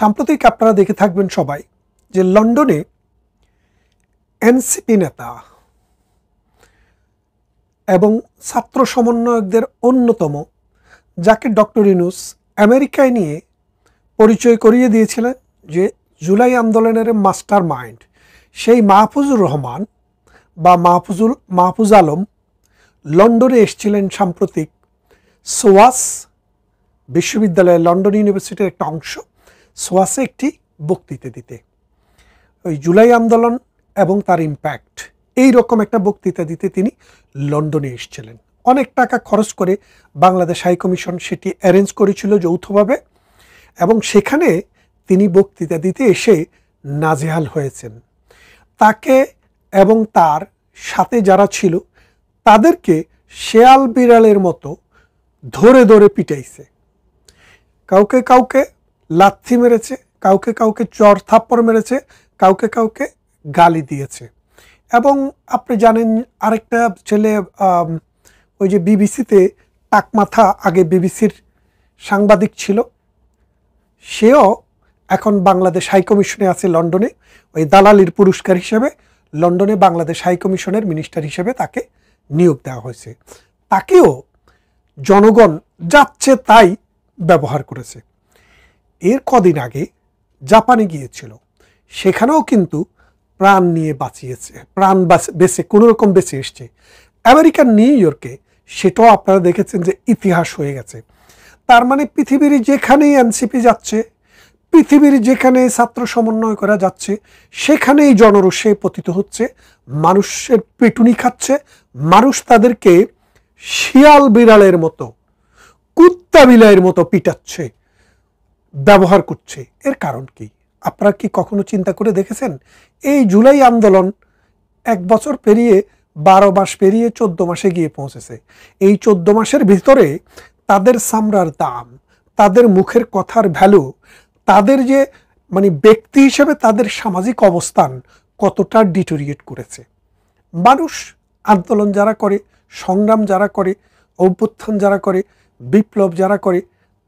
সাম্প্রতিক আপনারা দেখে থাকবেন সবাই যে লন্ডনে এনসিপি নেতা এবং ছাত্র সমন্বয়কদের অন্যতম যাকে ডক্টর ইউনূস আমেরিকায় নিয়ে পরিচয় করিয়ে দিয়েছিলেন যে জুলাই আন্দোলনের মাস্টার মাইন্ড সেই মাহফুজুর রহমান বা মাহফুজ আলম লন্ডনে এসেছিলেন সাম্প্রতিক সোয়াস বিশ্ববিদ্যালয় লন্ডন ইউনিভার্সিটির একটা অংশ সোয়াসে একটি বক্তৃতা দিতে। ওই জুলাই আন্দোলন এবং তার ইম্প্যাক্ট এই রকম একটা বক্তৃতা দিতে তিনি লন্ডনে এসেছিলেন। অনেক টাকা খরচ করে বাংলাদেশ হাই কমিশন সেটি অ্যারেঞ্জ করেছিল যৌথভাবে, এবং সেখানে তিনি বক্তৃতা দিতে এসে নাজেহাল হয়েছেন। তাকে এবং তার সাথে যারা ছিল তাদেরকে শেয়াল বিড়ালের মতো ধরে ধরে পিটাইছে। কাউকে কাউকে লাথি মেরেছে, কাউকে কাউকে চর থাপ্পড় মেরেছে, কাউকে কাউকে গালি দিয়েছে। এবং আপনি জানেন আরেকটা ছেলে ওই যে বিবিসিতে টাকমাথা আগে বিবিসির সাংবাদিক ছিল, সেও এখন বাংলাদেশ হাই কমিশনে আছে লন্ডনে। ওই দালালির পুরস্কার হিসেবে লন্ডনে বাংলাদেশ হাই কমিশনের মিনিস্টার হিসেবে তাকে নিয়োগ দেওয়া হয়েছে। তাকেও জনগণ যাচ্ছে তাই ব্যবহার করেছে। এর কদিন আগে জাপানে গিয়েছিল, সেখানেও কিন্তু প্রাণ নিয়ে বাঁচিয়েছে, প্রাণ বেঁচে কোনোরকম বেঁচে এসছে। আমেরিকার নিউ ইয়র্কে সেটাও আপনারা দেখেছেন যে ইতিহাস হয়ে গেছে। তার মানে পৃথিবীর যেখানেই এনসিপি যাচ্ছে, পৃথিবীর যেখানে ছাত্র সমন্বয় করা যাচ্ছে, সেখানেই জনরোষে পতিত হচ্ছে, মানুষের পেটুনি খাচ্ছে, মানুষ তাদেরকে শিয়াল বিড়ালের মতো কুত্তা বিলাইয়ের মতো পিটাচ্ছে, ব্যবহার করছে। এর কারণ কি আপনারা কি কখনো চিন্তা করে দেখেছেন? এই জুলাই আন্দোলন 1 বছর পেরিয়ে 12 মাস পেরিয়ে 14 মাসে গিয়ে পৌঁছেছে। এই 14 মাসের ভিতরে তাদের চামড়ার দাম, তাদের মুখের কথার ভ্যালু, তাদের যে মানে ব্যক্তি হিসেবে তাদের সামাজিক অবস্থান কতটা ডিটোরিয়েট করেছে। মানুষ আন্দোলন যারা করে, সংগ্রাম যারা করে, অভ্যুত্থান যারা করে, বিপ্লব যারা করে,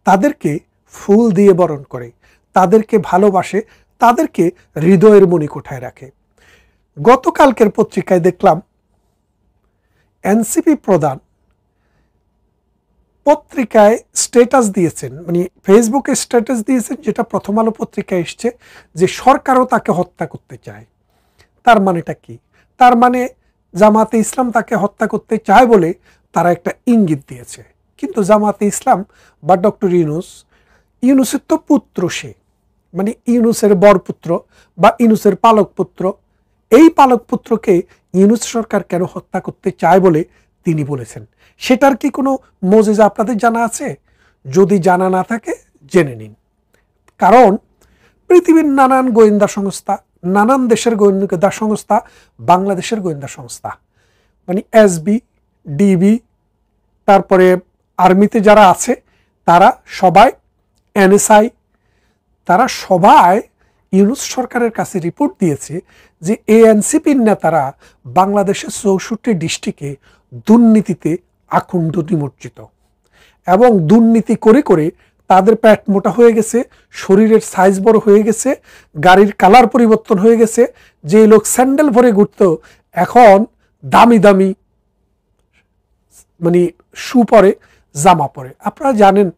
তাদেরকে ফুল দিয়ে বরণ করে, তাদেরকে ভালোবাসে, তাদেরকে হৃদয়ের মণিকোঠায় রাখে। গতকালকের পত্রিকায় দেখলাম এনসিপি প্রধান পত্রিকায় স্ট্যাটাস দিয়েছেন, মানে ফেসবুকে স্ট্যাটাস দিয়েছেন, যেটা প্রথম আলো পত্রিকায় এসছে যে সরকারও তাকে হত্যা করতে চায়। তার মানেটা কি? তার মানে জামাতে ইসলাম তাকে হত্যা করতে চায় বলে তারা একটা ইঙ্গিত দিয়েছে। কিন্তু জামাতে ইসলাম বা ডক্টর ইউনূসের তো পুত্র, সে মানে ইউনূসের বরপুত্র বা ইউনূসের পালক পুত্র। এই পালক পুত্রকে ইউনূস সরকার কেন হত্যা করতে চায় বলে তিনি বলেছেন, সেটার কি কোনো মজেজা আপনাদের জানা আছে? যদি জানা না থাকে জেনে নিন। কারণ পৃথিবীর নানান গোয়েন্দা সংস্থা, নানান দেশের গোয়েন্দা সংস্থা, বাংলাদেশের গোয়েন্দা সংস্থা, মানে এসবি, ডিবি, তারপরে আর্মিতে যারা আছে তারা সবাই, এনএসআই, তারা সবাই ইউনূস সরকারের কাছে রিপোর্ট দিয়েছে যে এএনসিপির নেতারা বাংলাদেশের 64 ডিস্ট্রিক্টে দুর্নীতিতে আকুণ্ঠ নিমজ্জিত, এবং দুর্নীতি করে করে তাদের পেট মোটা হয়ে গেছে, শরীরের সাইজ বড় হয়ে গেছে, গাড়ির কালার পরিবর্তন হয়ে গেছে। যে লোক স্যান্ডেল ভরে ঘুরত এখন দামি দামি মানে শু পরে, জামা পরে। আপনারা জানেন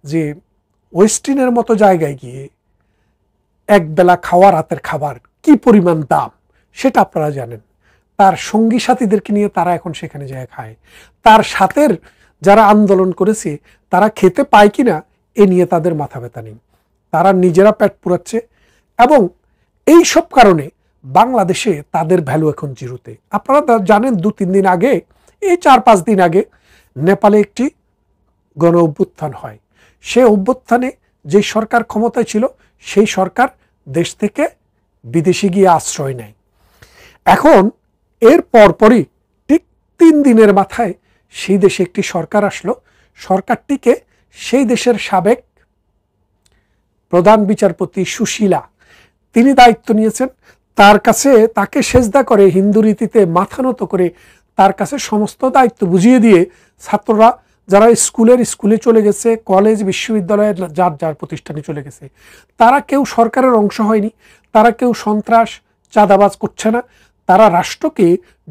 যে ওয়েস্টিনের মতো জায়গায় গিয়ে একবেলা খাওয়া, রাতের খাবার কি পরিমাণ দাম সেটা আপনারা জানেন। তার সঙ্গী সাথীদেরকে নিয়ে তারা এখন সেখানে যায় খায়। তার সাথের যারা আন্দোলন করেছে তারা খেতে পায় কিনা এ নিয়ে তাদের মাথা ব্যথা নেই, তারা নিজেরা পেট পুরাচ্ছে। এবং এই সব কারণে বাংলাদেশে তাদের ভ্যালু এখন জিরোতে। আপনারা জানেন 2-3 দিন আগে, এই 4-5 দিন আগে নেপালে একটি গণ অভ্যুত্থান হয়। সে অভ্যুত্থানে যে সরকার ক্ষমতায় ছিল সেই সরকার দেশ থেকে বিদেশে গিয়ে আশ্রয় নেয়। এখন এর পরপরই ঠিক 3 দিনের মাথায় সেই দেশে একটি সরকার আসলো। সরকারটিকে সেই দেশের সাবেক প্রধান বিচারপতি সুশীলা তিনি দায়িত্ব নিয়েছেন। তার কাছে তাকে সেজদা করে, হিন্দু রীতিতে মাথা নত করে তার কাছে সমস্ত দায়িত্ব বুঝিয়ে দিয়ে ছাত্ররা যারা স্কুলে চলে গেছে, কলেজ বিশ্ববিদ্যালয়ের যার যার প্রতিষ্ঠানে চলে গেছে, তারা কেউ সরকারের অংশ হয়নি, তারা কেউ সন্ত্রাস চাঁদাবাজ করছে না, তারা রাষ্ট্রকে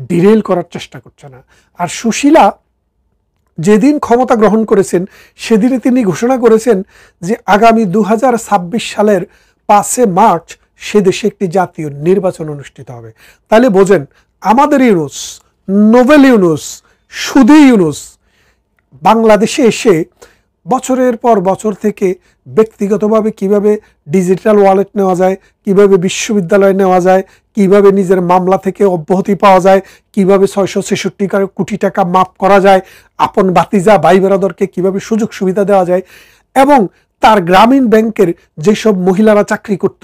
ডিরেল করার চেষ্টা করছে না। আর সুশীলা যেদিন ক্ষমতা গ্রহণ করেছেন সেদিনে তিনি ঘোষণা করেছেন যে আগামী 2026 সালের 5 মার্চ সে দেশে একটি জাতীয় নির্বাচন অনুষ্ঠিত হবে। তাহলে বোঝেন আমাদের ইউনুস, নোবেল ইউনুস, সুধী ইউনুস বাংলাদেশে এসে বছরের পর বছর থেকে ব্যক্তিগতভাবে কিভাবে ডিজিটাল ওয়ালেট নেওয়া যায়, কিভাবে বিশ্ববিদ্যালয় নেওয়া যায়, কিভাবে নিজের মামলা থেকে অব্যাহতি পাওয়া যায়, কিভাবে 666 কোটি টাকা মাফ করা যায়, আপন বাতিজা ভাই বেরাদরকে কিভাবে সুযোগ সুবিধা দেওয়া যায়, এবং তার গ্রামীণ ব্যাংকের যেসব মহিলারা চাকরি করত,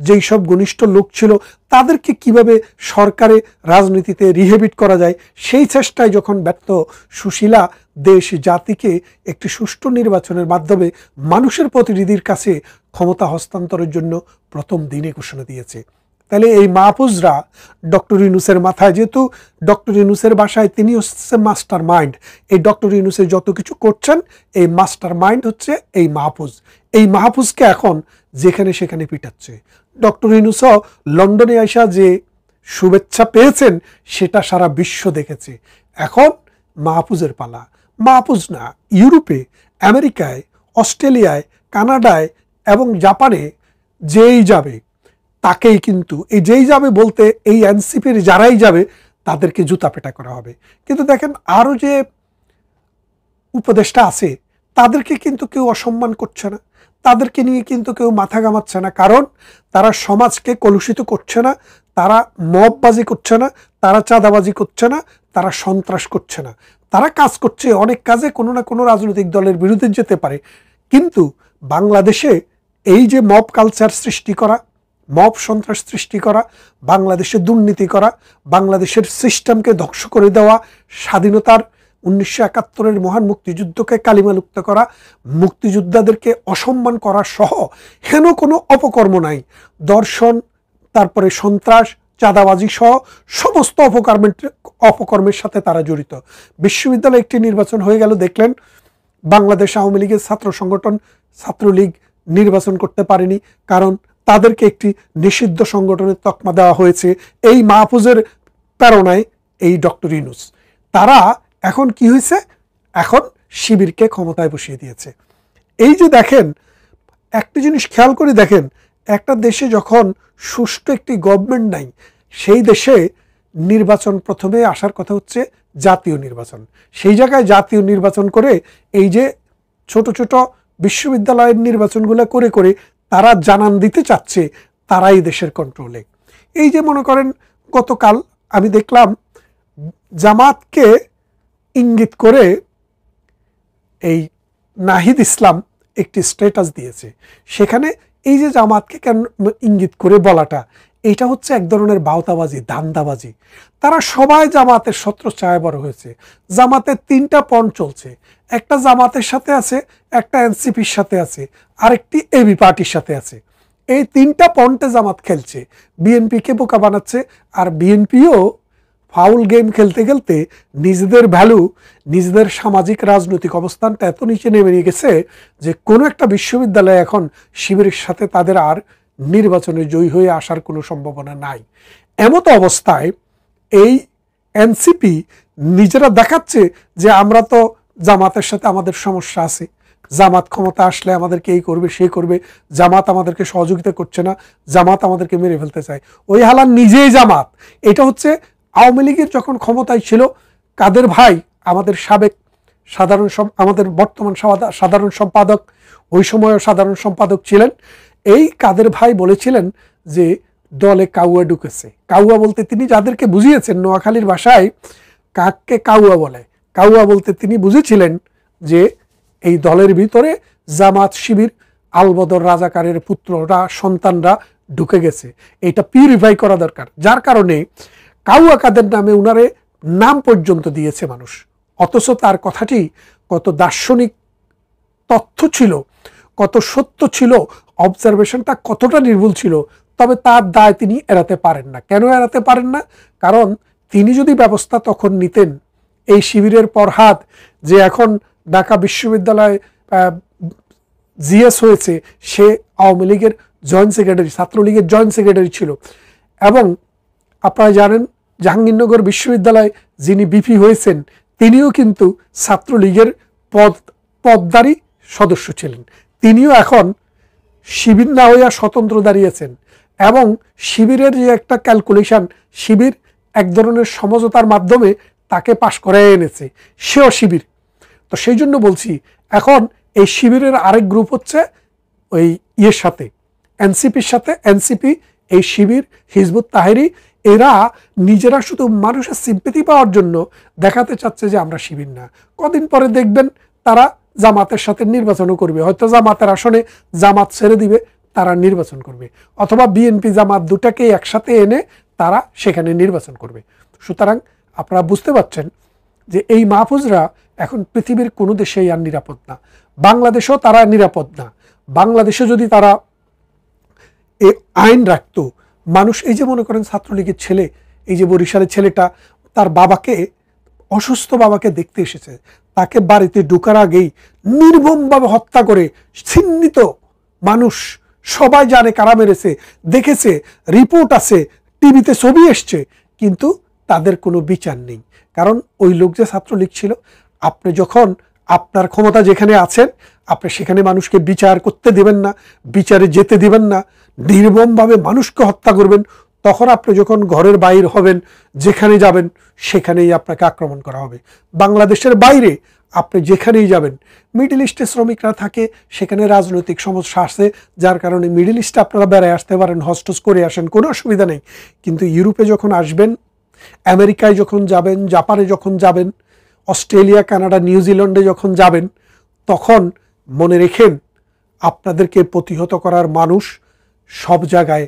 যেই সব ঘনিষ্ঠ লোক ছিল, তাদেরকে কিভাবে সরকারে রাজনীতিতে রিহেবিট করা যায়, সেই চেষ্টায় যখন ব্যর্থ সুশীলা দেশ জাতিকে একটি সুষ্ঠু নির্বাচনের মাধ্যমে মানুষের প্রতিনিধির কাছে ক্ষমতা হস্তান্তরের জন্য প্রথম দিনে ঘোষণা দিয়েছে। তাহলে এই মাহফুজরা ডক্টর ইউনুসের মাথায়, যেহেতু ডক্টর ইউনুসের বাসায় তিনি হচ্ছে মাস্টার মাইন্ড, এই ডক্টর ইউনুসে যত কিছু করছেন এই মাস্টার মাইন্ড হচ্ছে এই মাহফুজ। এই মাহফুজকে এখন যেখানে সেখানে পিটাচ্ছে। ডক্টর ইউনুসও লন্ডনে আসা যে শুভেচ্ছা পেয়েছেন সেটা সারা বিশ্ব দেখেছে। এখন মাহফুজের পালা। মাহফুজ না, ইউরোপে, আমেরিকায়, অস্ট্রেলিয়ায়, কানাডায় এবং জাপানে যেই যাবে তাকেই কিন্তু, এই যেই যাবে বলতে এই এনসিপির যারাই যাবে তাদেরকে জুতা পেটা করা হবে। কিন্তু দেখেন আরও যে উপদেষ্টা আছে তাদেরকে কিন্তু কেউ অসম্মান করছে না, তাদেরকে নিয়ে কিন্তু কেউ মাথা ঘামাচ্ছে না, কারণ তারা সমাজকে কলুষিত করছে না, তারা মববাজি করছে না, তারা চাঁদাবাজি করছে না, তারা সন্ত্রাস করছে না, তারা কাজ করছে অনেক কাজে কোনো না কোনো রাজনৈতিক দলের বিরুদ্ধে যেতে পারে। কিন্তু বাংলাদেশে এই যে মব কালচার সৃষ্টি করা, মব সন্ত্রাস সৃষ্টি করা, বাংলাদেশে দুর্নীতি করা, বাংলাদেশের সিস্টেমকে ধ্বংস করে দেওয়া, স্বাধীনতার 1971-এর মহান মুক্তিযুদ্ধকে কালিমালুপ্ত করা, মুক্তিযোদ্ধাদেরকে অসম্মান করা সহ হেন কোনো অপকর্ম নাই। দর্শন, তারপরে সন্ত্রাস, চাঁদাবাজি সহ সমস্ত অপকর্মের সাথে তারা জড়িত। বিশ্ববিদ্যালয়ে একটি নির্বাচন হয়ে গেল, দেখলেন বাংলাদেশ আওয়ামী লীগের ছাত্র সংগঠন ছাত্রলীগ নির্বাচন করতে পারেনি, কারণ তাদেরকে একটি নিষিদ্ধ সংগঠনের তকমা দেওয়া হয়েছে এই মাহফুজের প্রেরণায়। এই ডক্টর ইউনুস তারা এখন কি হয়েছে, এখন শিবিরকে ক্ষমতায় বসিয়ে দিয়েছে। এই যে দেখেন, একটা জিনিস খেয়াল করে দেখেন, একটা দেশে যখন সুষ্ঠু একটি গভর্নমেন্ট নাই, সেই দেশে নির্বাচন প্রথমে আসার কথা হচ্ছে জাতীয় নির্বাচন। সেই জায়গায় জাতীয় নির্বাচন করে এই যে ছোট ছোট বিশ্ববিদ্যালয়ের নির্বাচনগুলো করে করে তারা জানান দিতে চাচ্ছে তারাই দেশের কন্ট্রোলে। এই যে মনে করেন গতকাল আমি দেখলাম জামাতকে ইঙ্গিত করে এই নাহিদ ইসলাম একটি স্ট্যাটাস দিয়েছে, সেখানে এই যে জামাতকে কেন ইঙ্গিত করে বলাটা, এটা হচ্ছে এক ধরনের বাউতাবাজি, ধান্দাবাজি। তারা সবাই জামাতের ছত্রছায়ায় বড় হয়েছে। জামাতের 3টা পণ চলছে, একটা জামাতের সাথে আছে, একটা এনসিপির সাথে আছে, আরেকটি এবি পার্টির সাথে আছে। এই 3টা পণতে জামাত খেলছে, বিএনপিকে বোকা বানাচ্ছে। আর বিএনপিও ফাউল গেম খেলতে খেলতে নিজেদের ভ্যালু, নিজেদের সামাজিক রাজনৈতিক অবস্থানটা এত নিচে নেমে গেছে যে কোনো একটা বিশ্ববিদ্যালয়ে এখন শিবিরের সাথে তাদের আর নির্বাচনে জয়ী হয়ে আসার কোনো সম্ভাবনা নাই। এমতো অবস্থায় এই এনসিপি নিজেরা দেখাচ্ছে যে আমরা তো জামাতের সাথে আমাদের সমস্যা আছে, জামাত ক্ষমতা আসলে আমাদেরকে এই করবে সেই করবে, জামাত আমাদেরকে সহযোগিতা করছে না, জামাত আমাদেরকে মেরে ফেলতে চায়। ওই হালান নিজেই জামাত। এটা হচ্ছে আওয়ামী লীগের যখন ক্ষমতায় ছিল কাদের ভাই, আমাদের সাবেক আমাদের বর্তমান সাধারণ সম্পাদক, ওই সময়ও সাধারণ সম্পাদক ছিলেন, এই কাদের ভাই বলেছিলেন যে দলে কাউয়া ঢুকেছে। কাউয়া বলতে তিনি যাদেরকে বুঝিয়েছেন, নোয়াখালীর ভাষায় কাককে কাউয়া বলে, কাউয়া বলতে তিনি বুঝেছিলেন যে এই দলের ভিতরে জামাত শিবির আলবদর রাজাকারের পুত্ররা, সন্তানরা ঢুকে গেছে। এটা পিউরিফাই করা দরকার, যার কারণে কাউয়া কাদের নামে উনারে নাম পর্যন্ত দিয়েছে মানুষ। অথচ তার কথাটি কত দার্শনিক তথ্য ছিল, কত সত্য ছিল, অবজারভেশনটা কতটা নির্ভুল ছিল, তবে তার দায় তিনি এড়াতে পারেন না। কেন এড়াতে পারেন না? কারণ তিনি যদি ব্যবস্থা তখন নিতেন, এই শিবিরের পরহাদ যে এখন ঢাকা বিশ্ববিদ্যালয়ে জিএস হয়েছে, সে আওয়ামী লীগের জয়েন্ট সেক্রেটারি, ছাত্রলীগের জয়েন্ট সেক্রেটারি ছিল। এবং আপনারা জানেন জাহাঙ্গীরনগর বিশ্ববিদ্যালয়ে যিনি বিপি হয়েছেন তিনিও কিন্তু ছাত্রলীগের পদধারী সদস্য ছিলেন। তিনিও এখন শিবির না হইয়া স্বতন্ত্র দাঁড়িয়েছেন। এবং শিবিরের যে একটা ক্যালকুলেশন, শিবির এক ধরনের সমঝোতার মাধ্যমে তাকে পাশ করায় এনেছে, সেও শিবির। তো সেই জন্য বলছি, এখন এই শিবিরের আরেক গ্রুপ হচ্ছে ওই ইয়ের সাথে, এনসিপির সাথে। এনসিপি, এই শিবির, হিজবুত তাহরির, এরা নিজেরা শুধু মানুষের সিম্পেথি পাওয়ার জন্য দেখাতে চাচ্ছে যে আমরা শিবির না। কদিন পরে দেখবেন তারা জামাতের সাথে নির্বাচনও করবে, হয়তো জামাতের আসনে জামাত ছেড়ে দিবে, তারা নির্বাচন করবে, অথবা বিএনপি জামাত দুটাকে একসাথে এনে তারা সেখানে নির্বাচন করবে। সুতরাং আপনারা বুঝতে পারছেন যে এই মাহফুজরা এখন পৃথিবীর কোনো দেশেই আর নিরাপদ না, বাংলাদেশেও তারা নিরাপদ না। বাংলাদেশে যদি তারা এই আইন রাখতো, মানুষ এই যে মনে করেন ছাত্রলীগের ছেলে, এই যে বরিশালের ছেলেটা তার বাবাকে, অসুস্থ বাবাকে দেখতে এসেছে, তাকে বাড়িতে ঢোকার আগেই নির্মমভাবে হত্যা করে, ছিন্নিত মানুষ সবাই জানে কারা মেরেছে, দেখেছে, রিপোর্ট আছে, টিভিতে ছবি এসছে, কিন্তু তাদের কোনো বিচার নেই। কারণ ওই লোক যে ছাত্রলীগ ছিল, আপনি যখন আপনার ক্ষমতা যেখানে আছেন আপনি সেখানে মানুষকে বিচার করতে দেবেন না, বিচারে যেতে দিবেন না, নির্মমভাবে মানুষকে হত্যা করবেন, তখন আপনি যখন ঘরের বাইরে হবেন, যেখানে যাবেন সেখানেই আপনাকে আক্রমণ করা হবে। বাংলাদেশের বাইরে আপনি যেখানেই যাবেন, মিডল ইস্টে শ্রমিকরা থাকে, সেখানে রাজনৈতিক সমস্যা আছে, যার কারণে মিডল ইস্টে আপনারা বেড়ায় আসতে পারেন, হস্টেজ করে আসেন, কোনো অসুবিধা নেই। কিন্তু ইউরোপে যখন আসবেন, আমেরিকায় যখন যাবেন, জাপানে যখন যাবেন, অস্ট্রেলিয়া, কানাডা, নিউজিল্যান্ডে যখন যাবেন, তখন মনে রেখেন আপনাদেরকে প্রতিহত করার মানুষ সব জায়গায়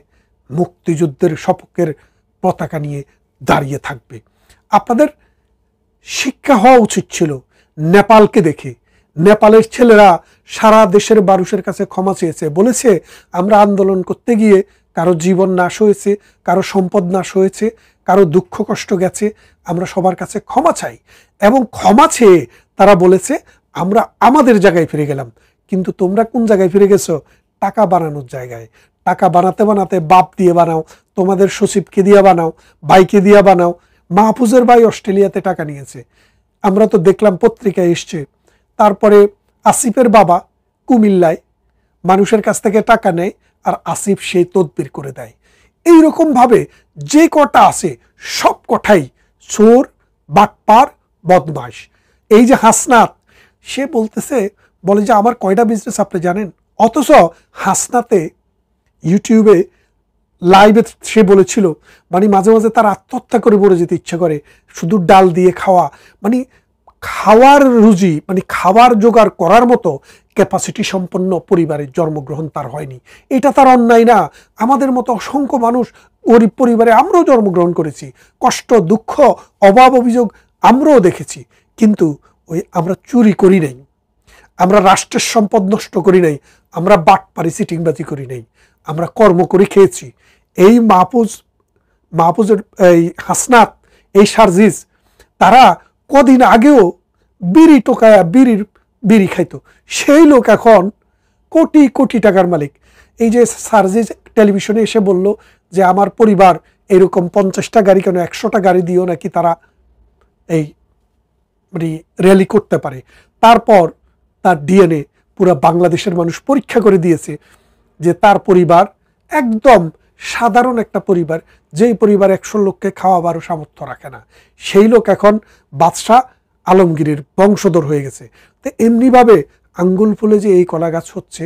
মুক্তিযুদ্ধের সপক্ষের পতাকা নিয়ে দাঁড়িয়ে থাকবে। আপনাদের শিক্ষা হওয়া উচিত ছিল নেপালকে দেখে। নেপালের ছেলেরা সারা দেশের মানুষের কাছে ক্ষমা চেয়েছে, বলেছে আমরা আন্দোলন করতে গিয়ে কারো জীবন নাশ হয়েছে, কারো সম্পদ নাশ হয়েছে, কারো দুঃখ কষ্ট গেছে, আমরা সবার কাছে ক্ষমা চাই। এবং ক্ষমা চেয়ে তারা বলেছে আমরা আমাদের জায়গায় ফিরে গেলাম। কিন্তু তোমরা কোন জায়গায় ফিরে গেছো? টাকা বানানোর জায়গায়। টাকা বানাতে বানাতে বাপ দিয়ে বানাও, তোমাদের সচিবকে দিয়ে বানাও, ভাইকে দিয়ে বানাও। মাহফুজের ভাই অস্ট্রেলিয়াতে টাকা নিয়েছে, আমরা তো দেখলাম পত্রিকায় এসছে। তারপরে আসিফের বাবা কুমিল্লায় মানুষের কাছ থেকে টাকা নেয়, আর আসিফ সেই তদবির করে দেয়। এইরকমভাবে যে কটা আছে সব কটাই চোর, বাটপার, বদমাশ। এই যে হাসনাত, সে বলতেছে, বলে যে আমার কয়টা বিজনেস আপনি জানেন? অথচ হাসনাতে ইউটিউবে লাইভে সে বলেছিল মানে মাঝে মাঝে তার আত্মহত্যা করে মরে যেতে ইচ্ছা করে, শুধু ডাল দিয়ে খাওয়া, মানে খাওয়ার রুজি, মানে খাবার জোগাড় করার মতো ক্যাপাসিটি সম্পন্ন পরিবারের জন্মগ্রহণ তার হয়নি। এটা তার অন্যায় না? আমাদের মতো অসংখ্য মানুষ গরিব পরিবারে আমরাও জন্মগ্রহণ করেছি, কষ্ট, দুঃখ, অভাব, অভিযোগ আমরাও দেখেছি, কিন্তু ওই আমরা চুরি করি নাই, আমরা রাষ্ট্রের সম্পদ নষ্ট করি নাই, আমরা বাটপারি সিটিংবাজি করি নাই, আমরা কর্ম করে খেয়েছি। এই মাহফুজের এই হাসনাত, এই সার্জিস, তারা কদিন আগেও বিড়ি টোকায়া বিড়ি খাইতো, সেই লোক এখন কোটি কোটি টাকার মালিক। এই যে সার্জিস টেলিভিশনে এসে বলল যে আমার পরিবার এরকম 50টা গাড়ি, কেন 100টা গাড়ি দিয়েও নাকি তারা এই মানে র্যালি করতে পারে। তারপর তার ডিএনএ পুরো বাংলাদেশের মানুষ পরীক্ষা করে দিয়েছে যে তার পরিবার একদম সাধারণ একটা পরিবার, যেই পরিবার 100 লোককে খাওয়াবারও সামর্থ্য রাখে না, সেই লোক এখন বাদশাহ আলমগীরের বংশধর হয়ে গেছে। তো এমনিভাবে আঙ্গুল ফুলে যে এই কলা গাছ হচ্ছে,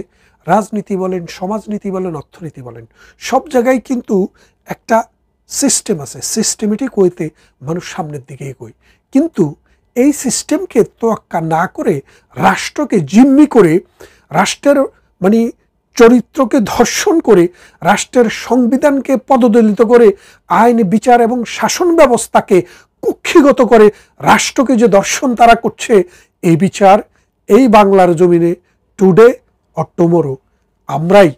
রাজনীতি বলেন, সমাজনীতি বলেন, অর্থনীতি বলেন, সব জায়গায় কিন্তু একটা সিস্টেম আছে, সিস্টেমেটিক ওয়েতে মানুষ সামনের দিকে এগোয়। কিন্তু এই সিস্টেমকে তোয়াক্কা না করে, রাষ্ট্রকে জিম্মি করে, রাষ্ট্রের মানে চরিত্রকে ধর্ষণ করে, রাষ্ট্রের সংবিধানকে পদদলিত করে, আইন, বিচার এবং শাসন ব্যবস্থাকে কুক্ষিগত করে রাষ্ট্রকে যে দর্শন তারা করছে, এই বিচার এই বাংলার জমিনে টুডে অর টুমরো আমরাই